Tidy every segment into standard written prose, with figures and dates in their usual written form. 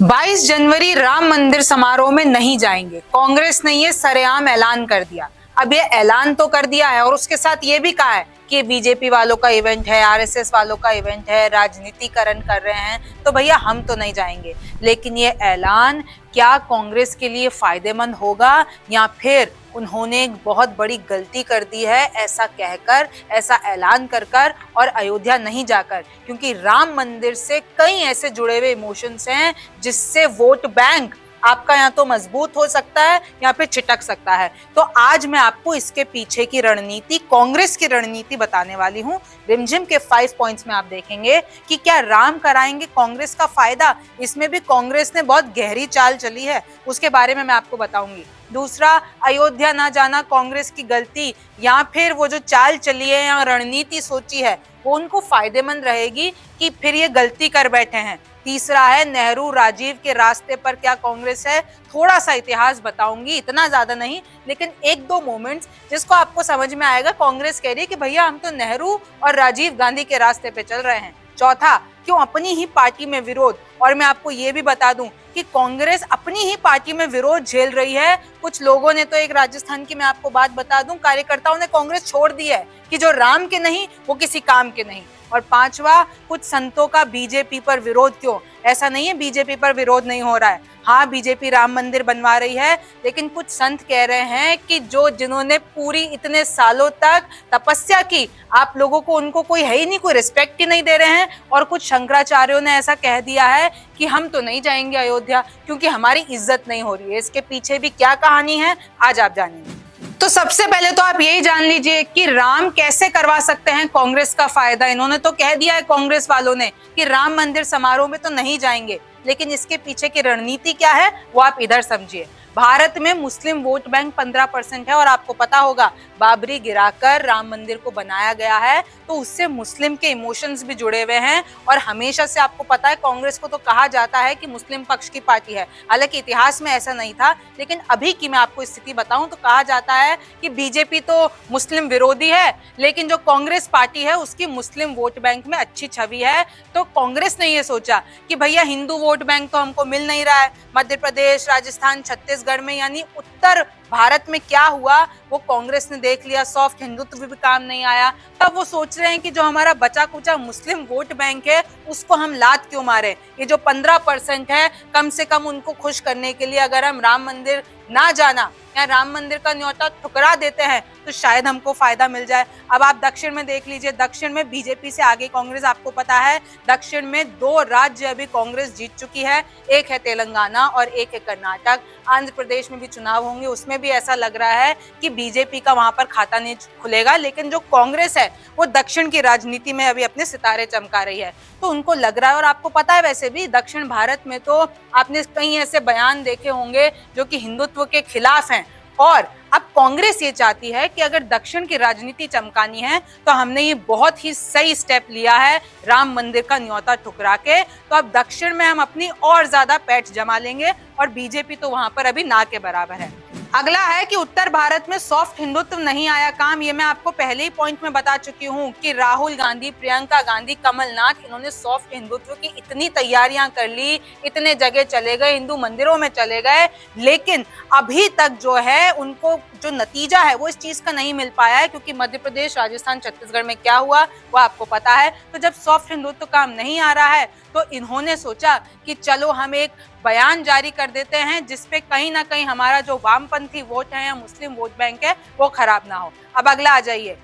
22 जनवरी राम मंदिर समारोह में नहीं जाएंगे। कांग्रेस ने ये सरेआम ऐलान कर दिया। अब ये ऐलान तो कर दिया है और उसके साथ ये भी कहा है कि बीजेपी वालों का इवेंट है, आरएसएस वालों का इवेंट है, राजनीतिकरण कर रहे हैं, तो भैया हम तो नहीं जाएंगे। लेकिन ये ऐलान क्या कांग्रेस के लिए फायदेमंद होगा या फिर उन्होंने एक बहुत बड़ी गलती कर दी है ऐसा कहकर, ऐसा ऐलान कर कर और अयोध्या नहीं जाकर, क्योंकि राम मंदिर से कई ऐसे जुड़े हुए इमोशंस हैं जिससे वोट बैंक आपका या तो मजबूत हो सकता है या फिर छिटक सकता है। तो आज मैं आपको इसके पीछे की रणनीति, कांग्रेस की रणनीति बताने वाली हूं। रिमझिम के 5 पॉइंट्स में आप देखेंगे कि क्या राम कराएंगे कांग्रेस का फायदा। इसमें भी कांग्रेस ने बहुत गहरी चाल चली है, उसके बारे में मैं आपको बताऊंगी। दूसरा, अयोध्या ना जाना कांग्रेस की गलती या फिर वो जो चाल चली है या रणनीति सोची है वो उनको फायदेमंद रहेगी कि फिर ये गलती कर बैठे हैं। तीसरा है, नेहरू राजीव के रास्ते पर क्या कांग्रेस है। थोड़ा सा इतिहास बताऊंगी, इतना ज्यादा नहीं, लेकिन एक दो मोमेंट्स जिसको आपको समझ में आएगा कांग्रेस कह रही है कि भैया हम तो नेहरू और राजीव गांधी के रास्ते पे चल रहे हैं। चौथा, क्यों अपनी ही पार्टी में विरोध। और मैं आपको ये भी बता दूं कि कांग्रेस अपनी ही पार्टी में विरोध झेल रही है। कुछ लोगों ने तो, एक राजस्थान की मैं आपको बात बता दूं, कार्यकर्ताओं ने कांग्रेस छोड़ दी है कि जो राम के नहीं वो किसी काम के नहीं। और पांचवा, कुछ संतों का बीजेपी पर विरोध क्यों। ऐसा नहीं है बीजेपी पर विरोध नहीं हो रहा है, हाँ बीजेपी राम मंदिर बनवा रही है, लेकिन कुछ संत कह रहे हैं कि जिन्होंने पूरी इतने सालों तक तपस्या की, आप लोगों को उनको कोई है ही नहीं, कोई रिस्पेक्ट ही नहीं दे रहे हैं। और कुछ शंकराचार्यों ने ऐसा कह दिया है कि हम तो नहीं जाएंगे अयोध्या क्योंकि हमारी इज्जत नहीं हो रही है। इसके पीछे भी क्या कहानी है आज आप जानेंगे। तो सबसे पहले तो आप यही जान लीजिए कि राम कैसे करवा सकते हैं कांग्रेस का फायदा। इन्होंने तो कह दिया है कांग्रेस वालों ने कि राम मंदिर समारोह में तो नहीं जाएंगे, लेकिन इसके पीछे की रणनीति क्या है वो आप इधर समझिए। भारत में मुस्लिम वोट बैंक 15% है और आपको पता होगा बाबरी गिराकर राम मंदिर को बनाया गया है, तो उससे मुस्लिम के इमोशंस भी जुड़े हुए हैं। और हमेशा से आपको पता है कांग्रेस को तो कहा जाता है कि मुस्लिम पक्ष की पार्टी है, हालांकि इतिहास में ऐसा नहीं था, लेकिन अभी की मैं आपको स्थिति बताऊं तो कहा जाता है कि बीजेपी तो मुस्लिम विरोधी है, लेकिन जो कांग्रेस पार्टी है उसकी मुस्लिम वोट बैंक में अच्छी छवि है। तो कांग्रेस ने ये सोचा कि भैया हिंदू वोट बैंक तो हमको मिल नहीं रहा है, मध्य प्रदेश, राजस्थान, छत्तीसगढ़ में यानी उत्तर भारत में क्या हुआ वो कांग्रेस ने देख लिया। सॉफ्ट हिंदुत्व भी काम नहीं आया, तब वो सोच रहे हैं कि जो हमारा बचा कुचा मुस्लिम वोट बैंक है उसको हम लात क्यों मारे। ये जो 15% है, कम से कम उनको खुश करने के लिए अगर हम राम मंदिर ना जाना या राम मंदिर का न्योता ठुकरा देते हैं तो शायद हमको फायदा मिल जाए। अब आप दक्षिण में देख लीजिए, दक्षिण में बीजेपी से आगे कांग्रेस, आपको पता है दक्षिण में 2 राज्य अभी कांग्रेस जीत चुकी है, एक है तेलंगाना और एक है कर्नाटक। आंध्र प्रदेश में भी चुनाव होंगे, उसमें भी ऐसा लग रहा है कि बीजेपी का वहां पर खाता नहीं खुलेगा, लेकिन जो कांग्रेस है वो दक्षिण की राजनीति में अभी अपने सितारे चमका रही है, तो उनको लग रहा है। और आपको पता है वैसे भी दक्षिण भारत में तो आपने कई ऐसे बयान देखे होंगे जो कि हिंदुत्व के खिलाफ हैं। और अब कांग्रेस ये चाहती है कि अगर दक्षिण की राजनीति चमकानी है तो हमने ये बहुत ही सही स्टेप लिया है राम मंदिर का न्योता ठुकरा के, तो अब दक्षिण में हम अपनी और ज्यादा पैठ जमा लेंगे और बीजेपी तो वहां पर अभी ना के बराबर है। अगला है कि उत्तर भारत में सॉफ्ट हिंदुत्व नहीं आया काम। ये मैं आपको पहले ही पॉइंट में बता चुकी हूँ कि राहुल गांधी, प्रियंका गांधी, कमलनाथ, इन्होंने सॉफ्ट हिंदुत्व की इतनी तैयारियां कर ली, इतने जगह चले गए, हिंदू मंदिरों में चले गए, लेकिन अभी तक जो है उनको जो नतीजा है वो इस चीज का नहीं मिल पाया है, क्योंकि मध्य प्रदेश, राजस्थान, छत्तीसगढ़ में क्या हुआ वो आपको पता है। तो जब सॉफ्ट हिंदुत्व काम नहीं आ रहा है तो इन्होंने सोचा कि चलो हम एक बयान जारी कर देते हैं जिसपे कहीं ना कहीं हमारा जो वामपंथी वोट है या मुस्लिम वोट बैंक है वो खराब ना हो। अब अगला आ जाइए,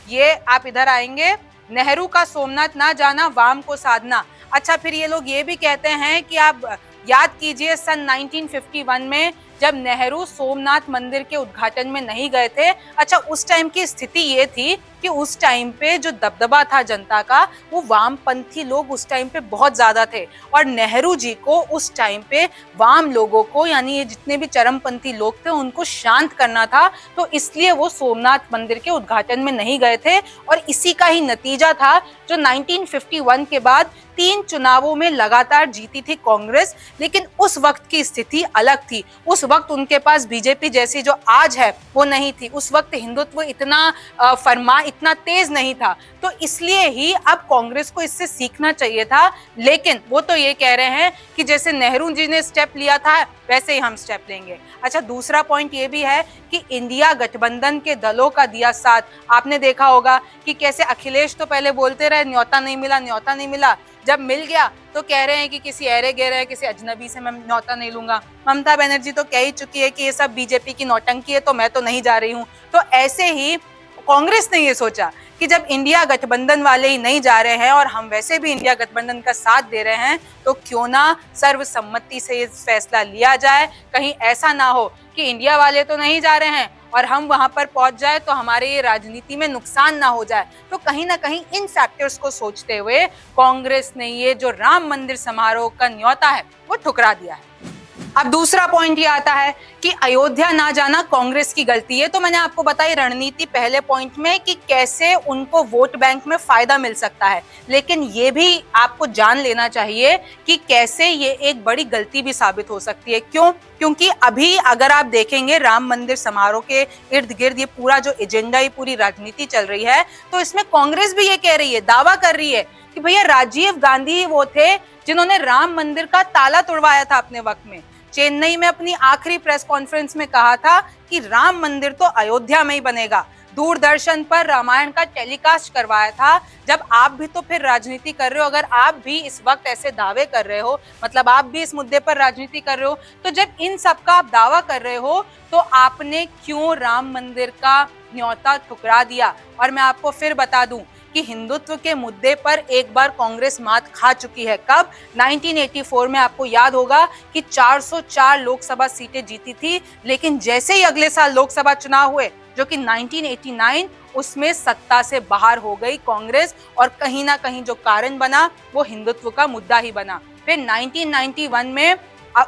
ये आप इधर आएंगे, नेहरू का सोमनाथ ना जाना वाम को साधना। अच्छा, फिर ये लोग ये भी कहते हैं कि आप याद कीजिए सन 1951 में जब नेहरू सोमनाथ मंदिर के उद्घाटन में नहीं गए थे। अच्छा, उस टाइम की स्थिति ये थी कि उस टाइम पे जो दबदबा था जनता का, वो वामपंथी लोग उस टाइम पे बहुत ज्यादा थे और नेहरू जी को उस टाइम पे वाम लोगों को, यानी ये जितने भी चरमपंथी लोग थे, उनको शांत करना था, तो इसलिए वो सोमनाथ मंदिर के उद्घाटन में नहीं गए थे। और इसी का ही नतीजा था जो 1951 के बाद 3 चुनावों में लगातार जीती थी कांग्रेस, लेकिन उस वक्त की स्थिति अलग थी। उस वक्त उनके पास बीजेपी जैसी जो आज है वो नहीं थी। उस वक्त हिंदुत्व इतना तेज नहीं था, तो इसलिए ही अब कांग्रेस को इससे सीखना चाहिए था। लेकिन वो तो ये कह रहे हैं कि जैसे नेहरू जी ने स्टेप लिया था वैसे ही हम स्टेप लेंगे। अच्छा, दूसरा पॉइंट ये भी है कि इंडिया गठबंधन के दलों का दिया साथ। आपने देखा होगा कि कैसे अखिलेश तो पहले बोलते रहे न्योता नहीं मिला, न्योता नहीं मिला, जब मिल गया तो कह रहे हैं कि किसी ऐरे गहरे किसी अजनबी से मैं न्योता नहीं लूंगा। ममता बनर्जी तो कह ही चुकी है कि ये सब बीजेपी की नौटंकी है, तो मैं तो नहीं जा रही हूँ। तो ऐसे ही कांग्रेस ने ये सोचा कि जब इंडिया गठबंधन वाले ही नहीं जा रहे हैं और हम वैसे भी इंडिया गठबंधन का साथ दे रहे हैं, तो क्यों ना सर्वसम्मति से ये फैसला लिया जाए। कहीं ऐसा ना हो कि इंडिया वाले तो नहीं जा रहे हैं और हम वहां पर पहुंच जाए तो हमारे ये राजनीति में नुकसान ना हो जाए। तो कहीं ना कहीं इन फैक्टर्स को सोचते हुए कांग्रेस ने ये जो राम मंदिर समारोह का न्योता है वो ठुकरा दिया है। अब दूसरा पॉइंट ये आता है कि अयोध्या ना जाना कांग्रेस की गलती है। तो मैंने आपको बताई रणनीति पहले पॉइंट में कि कैसे उनको वोट बैंक में फायदा मिल सकता है, लेकिन ये भी आपको जान लेना चाहिए कि कैसे ये एक बड़ी गलती भी साबित हो सकती है। क्यों? क्योंकि अभी अगर आप देखेंगे राम मंदिर समारोह के इर्द गिर्द ये पूरा जो एजेंडा, ये पूरी राजनीति चल रही है, तो इसमें कांग्रेस भी ये कह रही है, दावा कर रही है कि भैया राजीव गांधी वो थे जिन्होंने राम मंदिर का ताला तोड़वाया था अपने वक्त में। चेन्नई में अपनी आखिरी प्रेस कॉन्फ्रेंस में कहा था कि राम मंदिर तो अयोध्या में ही बनेगा। दूरदर्शन पर रामायण का टेलीकास्ट करवाया था। जब आप भी तो फिर राजनीति कर रहे हो, अगर आप भी इस वक्त ऐसे दावे कर रहे हो, मतलब आप भी इस मुद्दे पर राजनीति कर रहे हो, तो जब इन सब का आप दावा कर रहे हो तो आपने क्यों राम मंदिर का न्योता ठुकरा दिया। और मैं आपको फिर बता दूं कि हिंदुत्व के मुद्दे पर एक बार कांग्रेस मात खा चुकी है। कब? 1984 में आपको याद होगा कि 404 लोकसभा सीटें जीती थी, लेकिन जैसे ही अगले साल लोकसभा चुनाव हुए जो कि 1989, उसमें सत्ता से बाहर हो गई कांग्रेस और कहीं ना कहीं जो कारण बना वो हिंदुत्व का मुद्दा ही बना। फिर 1991 में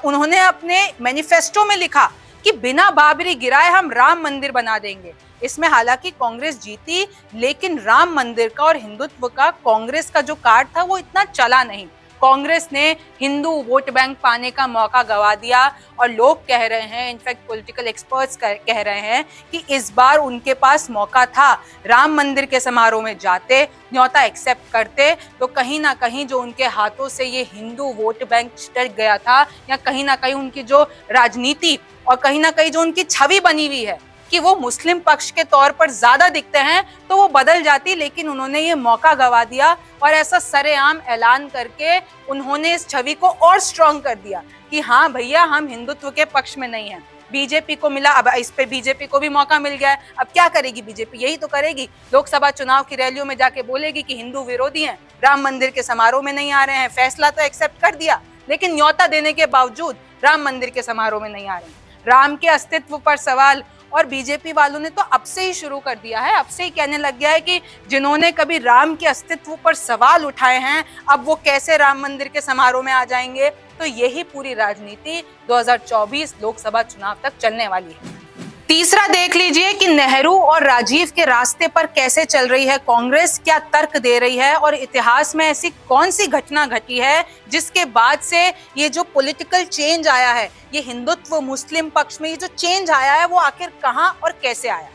उन्होंने अपने मैनिफेस्टो में लिखा कि बिना बाबरी गिराए हम राम मंदिर बना देंगे। इसमें हालांकि कांग्रेस जीती, लेकिन राम मंदिर का और हिंदुत्व का कांग्रेस का जो कार्ड था वो इतना चला नहीं। कांग्रेस ने हिंदू वोट बैंक पाने का मौका गवा दिया और लोग कह रहे हैं, इनफैक्ट पॉलिटिकल एक्सपर्ट्स कह रहे हैं कि इस बार उनके पास मौका था। राम मंदिर के समारोह में जाते, न्योता एक्सेप्ट करते, तो कहीं ना कहीं जो उनके हाथों से ये हिंदू वोट बैंक छिटक गया था, या कहीं ना कहीं उनकी जो राजनीति और कहीं ना कहीं जो उनकी छवि बनी हुई है कि वो मुस्लिम पक्ष के तौर पर ज्यादा दिखते हैं, तो वो बदल जाती। लेकिन उन्होंने ये मौका गवा दिया और ऐसा सरेआम ऐलान करके उन्होंने इस छवि को और स्ट्रॉन्ग कर दिया कि हाँ भैया हम हिंदुत्व के पक्ष में नहीं हैं। बीजेपी को मिला, अब इस पे बीजेपी को भी मौका मिल गया है। अब क्या करेगी बीजेपी? यही तो करेगी, लोकसभा चुनाव की रैलियों में जाके बोलेगी कि हिंदू विरोधी हैं, राम मंदिर के समारोह में नहीं आ रहे हैं। फैसला तो एक्सेप्ट कर दिया, लेकिन न्योता देने के बावजूद राम मंदिर के समारोह में नहीं आ रहे हैं। राम के अस्तित्व पर सवाल, और बीजेपी वालों ने तो अब से ही शुरू कर दिया है, अब से ही कहने लग गया है कि जिन्होंने कभी राम के अस्तित्व पर सवाल उठाए हैं, अब वो कैसे राम मंदिर के समारोह में आ जाएंगे। तो यही पूरी राजनीति 2024 लोकसभा चुनाव तक चलने वाली है। तीसरा देख लीजिए कि नेहरू और राजीव के रास्ते पर कैसे चल रही है कांग्रेस, क्या तर्क दे रही है और इतिहास में ऐसी कौन सी घटना घटी है जिसके बाद से ये जो पॉलिटिकल चेंज आया है, ये हिंदुत्व मुस्लिम पक्ष में ये जो चेंज आया है, वो आखिर कहां और कैसे आया।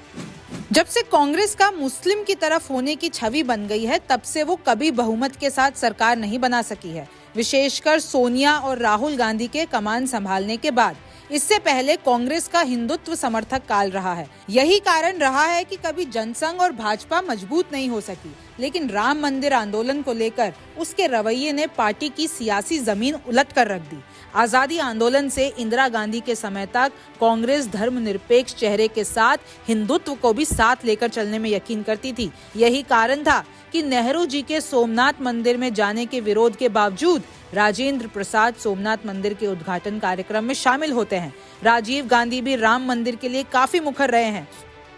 जब से कांग्रेस का मुस्लिम की तरफ होने की छवि बन गई है, तब से वो कभी बहुमत के साथ सरकार नहीं बना सकी है, विशेषकर सोनिया और राहुल गांधी के कमान संभालने के बाद। इससे पहले कांग्रेस का हिंदुत्व समर्थक काल रहा है। यही कारण रहा है कि कभी जनसंघ और भाजपा मजबूत नहीं हो सकी, लेकिन राम मंदिर आंदोलन को लेकर उसके रवैये ने पार्टी की सियासी जमीन उलट कर रख दी। आजादी आंदोलन से इंदिरा गांधी के समय तक कांग्रेस धर्मनिरपेक्ष चेहरे के साथ हिंदुत्व को भी साथ लेकर चलने में यकीन करती थी। यही कारण था कि नेहरू जी के सोमनाथ मंदिर में जाने के विरोध के बावजूद राजेंद्र प्रसाद सोमनाथ मंदिर के उद्घाटन कार्यक्रम में शामिल होते हैं। राजीव गांधी भी राम मंदिर के लिए काफी मुखर रहे हैं,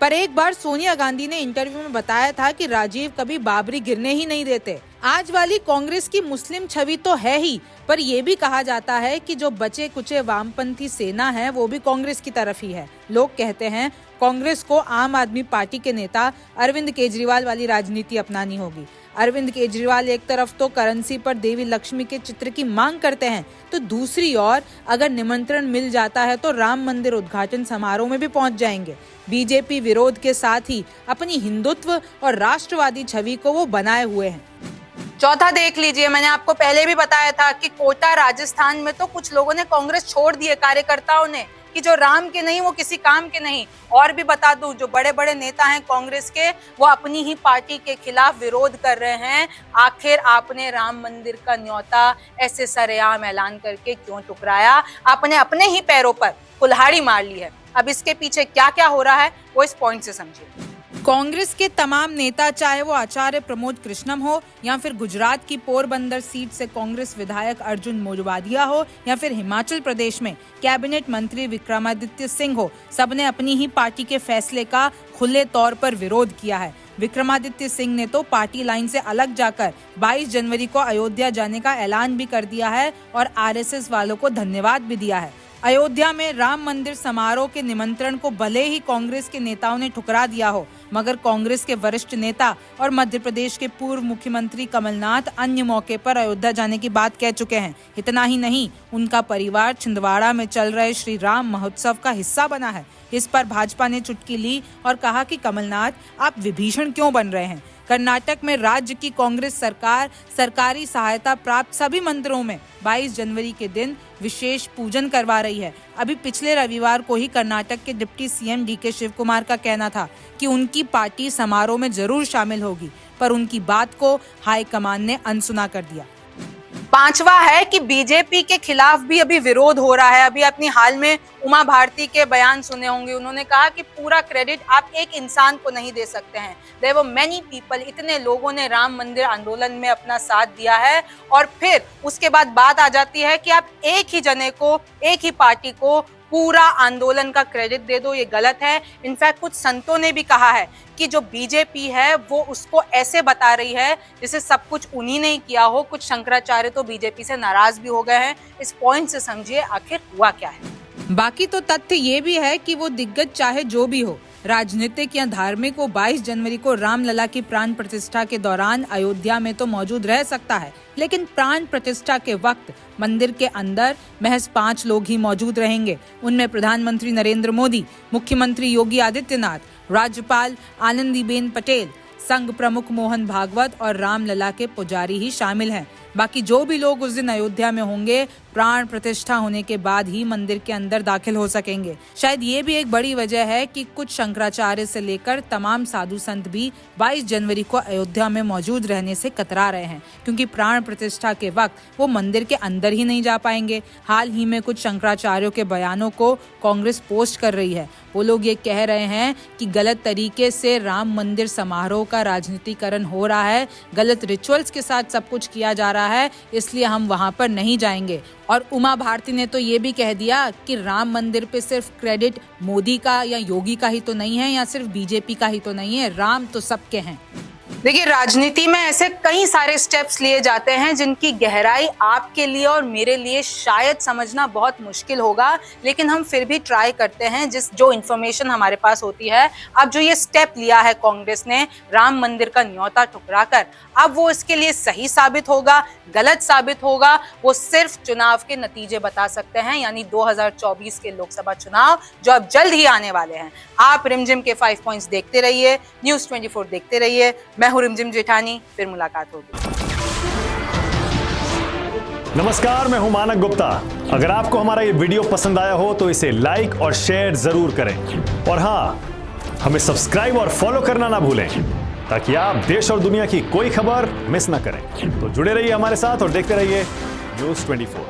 पर एक बार सोनिया गांधी ने इंटरव्यू में बताया था कि राजीव कभी बाबरी गिरने ही नहीं देते। आज वाली कांग्रेस की मुस्लिम छवि तो है ही, पर यह भी कहा जाता है कि जो बचे कुचे वामपंथी सेना है वो भी कांग्रेस की तरफ ही है। लोग कहते हैं कांग्रेस को आम आदमी पार्टी के नेता अरविंद केजरीवाल वाली राजनीति अपनानी होगी। अरविंद केजरीवाल एक तरफ तो करेंसी पर देवी लक्ष्मी के चित्र की मांग करते हैं, तो दूसरी ओर अगर निमंत्रण मिल जाता है तो राम मंदिर उद्घाटन समारोह में भी पहुंच जाएंगे। बीजेपी विरोध के साथ ही अपनी हिंदुत्व और राष्ट्रवादी छवि को वो बनाए हुए हैं। चौथा देख लीजिए, मैंने आपको पहले भी बताया था कि कोटा राजस्थान में तो कुछ लोगों ने कांग्रेस छोड़ दिए, कार्यकर्ताओं ने, कि जो राम के नहीं वो किसी काम के नहीं। और भी बता दूं, जो बड़े बड़े नेता हैं कांग्रेस के, वो अपनी ही पार्टी के खिलाफ विरोध कर रहे हैं। आखिर आपने राम मंदिर का न्योता ऐसे सरेआम ऐलान करके क्यों ठुकराया? आपने अपने ही पैरों पर कुल्हाड़ी मार ली है। अब इसके पीछे क्या क्या हो रहा है वो इस पॉइंट से समझिए। कांग्रेस के तमाम नेता, चाहे वो आचार्य प्रमोद कृष्णम हो या फिर गुजरात की पोरबंदर सीट से कांग्रेस विधायक अर्जुन मोजवादिया हो या फिर हिमाचल प्रदेश में कैबिनेट मंत्री विक्रमादित्य सिंह हो, सबने अपनी ही पार्टी के फैसले का खुले तौर पर विरोध किया है। विक्रमादित्य सिंह ने तो पार्टी लाइन से अलग जाकर 22 जनवरी को अयोध्या जाने का ऐलान भी कर दिया है और आरएसएस वालों को धन्यवाद भी दिया है। अयोध्या में राम मंदिर समारोह के निमंत्रण को भले ही कांग्रेस के नेताओं ने ठुकरा दिया हो, मगर कांग्रेस के वरिष्ठ नेता और मध्य प्रदेश के पूर्व मुख्यमंत्री कमलनाथ अन्य मौके पर अयोध्या जाने की बात कह चुके हैं। इतना ही नहीं, उनका परिवार छिंदवाड़ा में चल रहे श्री राम महोत्सव का हिस्सा बना है। इस पर भाजपा ने चुटकी ली और कहा कि कमलनाथ, आप विभीषण क्यों बन रहे हैं? कर्नाटक में राज्य की कांग्रेस सरकार सरकारी सहायता प्राप्त सभी मंदिरों में 22 जनवरी के दिन विशेष पूजन करवा रही है। अभी पिछले रविवार को ही कर्नाटक के deputy CM DK Shivakumar का कहना था कि उनकी पार्टी समारोह में जरूर शामिल होगी, पर उनकी बात को हाईकमान ने अनसुना कर दिया। पांचवा है कि बीजेपी के खिलाफ भी अभी विरोध हो रहा है। अभी अपनी हाल में उमा भारती के बयान सुने होंगे, उन्होंने कहा कि पूरा क्रेडिट आप एक इंसान को नहीं दे सकते हैं। देयर वर मेनी पीपल, इतने लोगों ने राम मंदिर आंदोलन में अपना साथ दिया है, और फिर उसके बाद बात आ जाती है कि आप एक ही जने को, एक ही पार्टी को पूरा आंदोलन का क्रेडिट दे दो। ये गलत है। इनफैक्ट कुछ संतों ने भी कहा है कि जो बीजेपी है वो उसको ऐसे बता रही है जैसे सब कुछ उन्हीं ने किया हो। कुछ शंकराचार्य तो बीजेपी से नाराज भी हो गए हैं। इस पॉइंट से समझिए आखिर हुआ क्या है। बाकी तो तथ्य ये भी है कि वो दिग्गज चाहे जो भी हो, राजनीतिक या धार्मिक, वो 22 जनवरी को रामलला की प्राण प्रतिष्ठा के दौरान अयोध्या में तो मौजूद रह सकता है, लेकिन प्राण प्रतिष्ठा के वक्त मंदिर के अंदर महज 5 लोग ही मौजूद रहेंगे। उनमें प्रधानमंत्री नरेंद्र मोदी, मुख्यमंत्री योगी आदित्यनाथ, राज्यपाल आनंदीबेन पटेल, संघ प्रमुख मोहन भागवत और रामलला के पुजारी ही शामिल हैं। बाकी जो भी लोग उस दिन अयोध्या में होंगे, प्राण प्रतिष्ठा होने के बाद ही मंदिर के अंदर दाखिल हो सकेंगे। शायद ये भी एक बड़ी वजह है कि कुछ शंकराचार्य से लेकर तमाम साधु संत भी 22 जनवरी को अयोध्या में मौजूद रहने से कतरा रहे हैं, क्योंकि प्राण प्रतिष्ठा के वक्त वो मंदिर के अंदर ही नहीं जा पाएंगे। हाल ही में कुछ शंकराचार्यों के बयानों को कांग्रेस पोस्ट कर रही है। वो लोग ये कह रहे हैं कि गलत तरीके से राम मंदिर समारोह का राजनीतिकरण हो रहा है, गलत रिचुअल्स के साथ सब कुछ किया जा रहा है, इसलिए हम वहां पर नहीं जाएंगे। और उमा भारती ने तो ये भी कह दिया कि राम मंदिर पे सिर्फ क्रेडिट मोदी का या योगी का ही तो नहीं है, या सिर्फ बीजेपी का ही तो नहीं है, राम तो सबके हैं। देखिए, राजनीति में ऐसे कई सारे स्टेप्स लिए जाते हैं जिनकी गहराई आपके लिए और मेरे लिए शायद समझना बहुत मुश्किल होगा, लेकिन हम फिर भी ट्राई करते हैं जो इन्फॉर्मेशन हमारे पास होती है। अब जो ये स्टेप लिया है कांग्रेस ने राम मंदिर का न्योता ठुकराकर, अब वो इसके लिए सही साबित होगा, गलत साबित होगा, वो सिर्फ चुनाव के नतीजे बता सकते हैं, यानी 2024 के लोकसभा चुनाव जो अब जल्द ही आने वाले हैं। आप रिमझिम के 5 पॉइंट्स देखते रहिए, न्यूज़ 24 देखते रहिए। मैं हूं रिमझिम जेठानी, फिर मुलाकात होगी। नमस्कार, मैं हूं मानक गुप्ता। अगर आपको हमारा ये वीडियो पसंद आया हो तो इसे लाइक और शेयर जरूर करें, और हाँ, हमें सब्सक्राइब और फॉलो करना ना भूलें, ताकि आप देश और दुनिया की कोई खबर मिस ना करें। तो जुड़े रहिए हमारे साथ और देखते रहिए न्यूज़ 24।